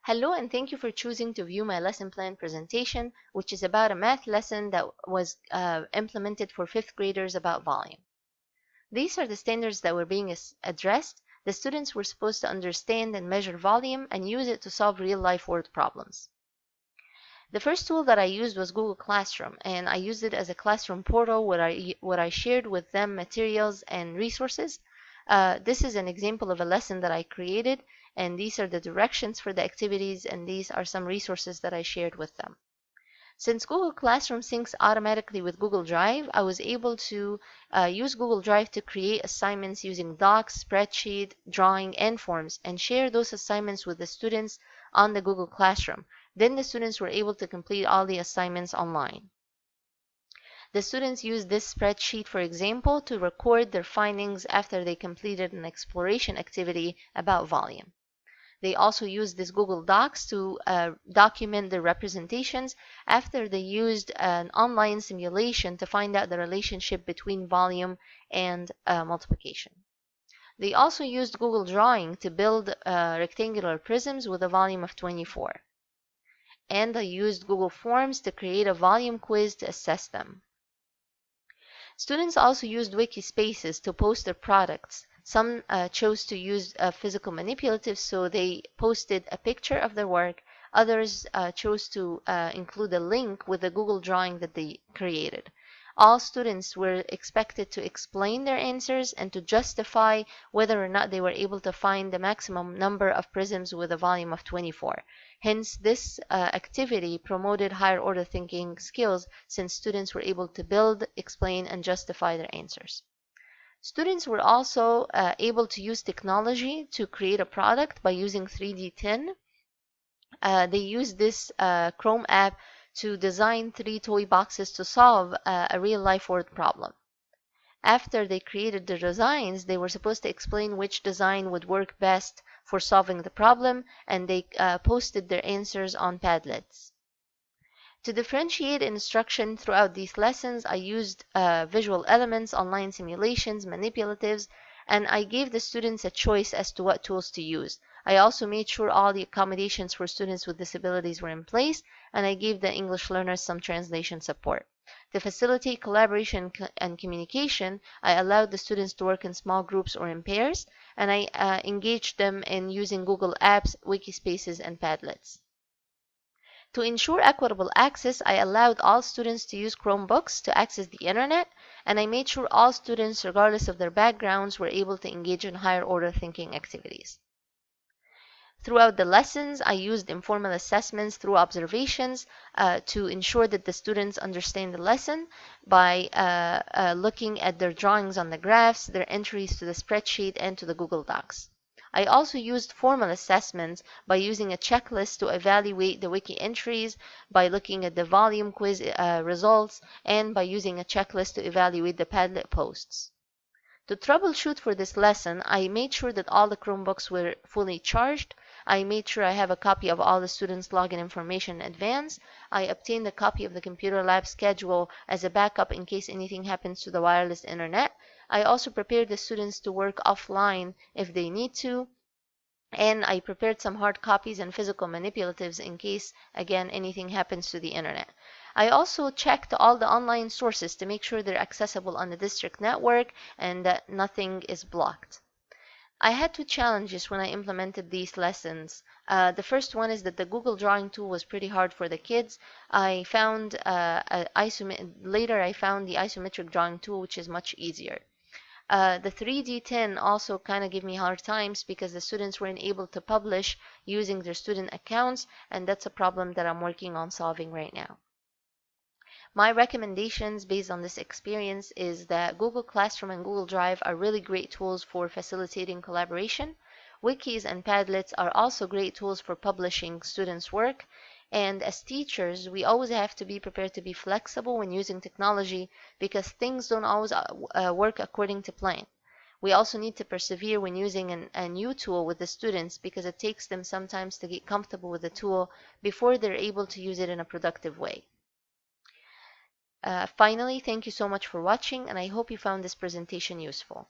Hello, and thank you for choosing to view my lesson plan presentation, which is about a math lesson that was implemented for fifth graders about volume. These are the standards that were being addressed. The students were supposed to understand and measure volume and use it to solve real-life word problems. The first tool that I used was Google Classroom, and I used it as a classroom portal where I shared with them materials and resources. This is an example of a lesson that I created, and these are the directions for the activities, and these are some resources that I shared with them. Since Google Classroom syncs automatically with Google Drive, I was able to use Google Drive to create assignments using docs, spreadsheet, drawing, and forms, and share those assignments with the students on the Google Classroom. Then the students were able to complete all the assignments online. The students used this spreadsheet, for example, to record their findings after they completed an exploration activity about volume. They also used this Google Docs to document their representations after they used an online simulation to find out the relationship between volume and multiplication. They also used Google Drawing to build rectangular prisms with a volume of 24. And I used Google Forms to create a volume quiz to assess them. Students also used Wikispaces to post their products. Some chose to use physical manipulatives, so they posted a picture of their work. Others chose to include a link with the Google drawing that they created. All students were expected to explain their answers and to justify whether or not they were able to find the maximum number of prisms with a volume of 24. Hence, this activity promoted higher order thinking skills since students were able to build, explain, and justify their answers. Students were also able to use technology to create a product by using 3D10. They used this Chrome app to design 3 toy boxes to solve a real-life word problem. After they created the designs, they were supposed to explain which design would work best for solving the problem, and they posted their answers on Padlets. To differentiate instruction throughout these lessons, I used visual elements, online simulations, manipulatives, and I gave the students a choice as to what tools to use. I also made sure all the accommodations for students with disabilities were in place, and I gave the English learners some translation support. To facilitate collaboration and communication, I allowed the students to work in small groups or in pairs, and I engaged them in using Google Apps, Wikispaces, and Padlets. To ensure equitable access, I allowed all students to use Chromebooks to access the internet, and I made sure all students, regardless of their backgrounds, were able to engage in higher order thinking activities. Throughout the lessons, I used informal assessments through observations to ensure that the students understand the lesson by looking at their drawings on the graphs, their entries to the spreadsheet, and to the Google Docs. I also used formal assessments by using a checklist to evaluate the wiki entries, by looking at the volume quiz results, and by using a checklist to evaluate the Padlet posts. To troubleshoot for this lesson, I made sure that all the Chromebooks were fully charged. I made sure I have a copy of all the students' login information in advance. I obtained a copy of the computer lab schedule as a backup in case anything happens to the wireless internet. I also prepared the students to work offline if they need to. And I prepared some hard copies and physical manipulatives in case, again, anything happens to the internet. I also checked all the online sources to make sure they're accessible on the district network and that nothing is blocked. I had 2 challenges when I implemented these lessons. The first one is that the Google Drawing tool was pretty hard for the kids. I found later I found the isometric drawing tool, which is much easier. The 3D10 also kind of gave me hard times because the students weren't able to publish using their student accounts, and that's a problem that I'm working on solving right now. My recommendations based on this experience is that Google Classroom and Google Drive are really great tools for facilitating collaboration. Wikis and Padlets are also great tools for publishing students' work. And as teachers, we always have to be prepared to be flexible when using technology because things don't always work according to plan. We also need to persevere when using a new tool with the students because it takes them sometimes to get comfortable with the tool before they're able to use it in a productive way. Finally, thank you so much for watching, and I hope you found this presentation useful.